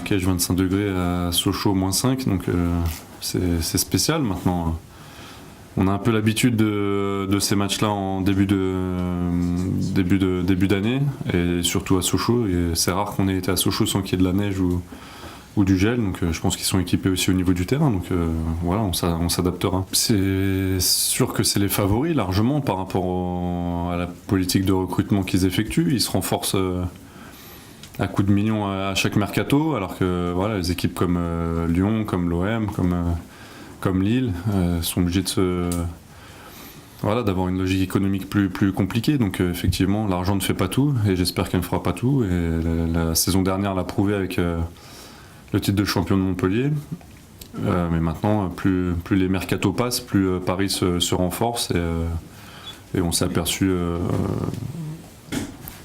marquage 25 degrés à Sochaux -5, donc c'est spécial maintenant. On a un peu l'habitude de ces matchs-là en début d'année, et surtout à Sochaux. Et c'est rare qu'on ait été à Sochaux sans qu'il y ait de la neige ou du gel, donc je pense qu'ils sont équipés aussi au niveau du terrain, donc voilà, on s'adaptera. C'est sûr que c'est les favoris largement par rapport à la politique de recrutement qu'ils effectuent. Ils se renforcent à coups de millions à chaque mercato, alors que voilà, les équipes comme Lyon, comme l'OM, comme Lille sont obligés d'avoir une logique économique plus compliquée. Donc effectivement, l'argent ne fait pas tout, et j'espère qu'elle ne fera pas tout. Et la saison dernière l'a prouvé avec le titre de champion de Montpellier. Mais maintenant, plus les mercatos passent, plus Paris se renforce, et on s'est aperçu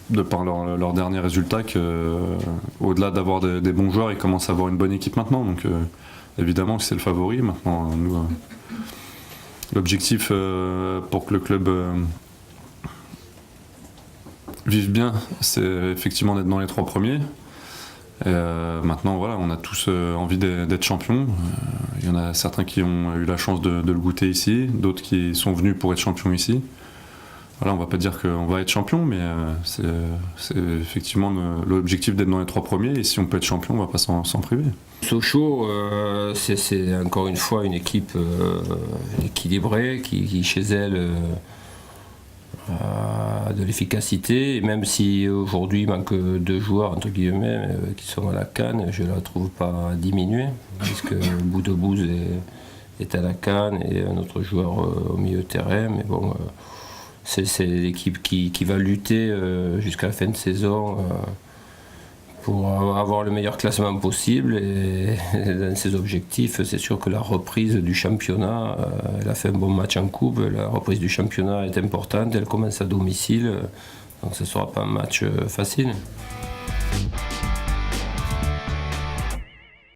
de par leurs derniers résultats qu'au-delà d'avoir des bons joueurs, ils commencent à avoir une bonne équipe maintenant. Donc évidemment que c'est le favori. Maintenant, nous, l'objectif pour que le club vive bien, c'est effectivement d'être dans les 3 premiers. Et maintenant, voilà, on a tous envie d'être champions. Il y en a certains qui ont eu la chance de le goûter ici, d'autres qui sont venus pour être champions ici. Voilà, on va pas dire qu'on va être champion, mais c'est effectivement l'objectif d'être dans les 3 premiers, et si on peut être champion, on va pas s'en priver. Sochaux, c'est encore une fois une équipe équilibrée qui chez elle a de l'efficacité, et même si aujourd'hui il manque 2 joueurs entre guillemets qui sont à la CAN, je ne la trouve pas diminuée, puisque Boudebouz est à la CAN et un autre joueur au milieu de terrain, mais bon, c'est l'équipe qui va lutter jusqu'à la fin de saison pour avoir le meilleur classement possible, et dans ses objectifs, c'est sûr que la reprise du championnat, elle a fait un bon match en coupe, la reprise du championnat est importante, elle commence à domicile, donc ce ne sera pas un match facile.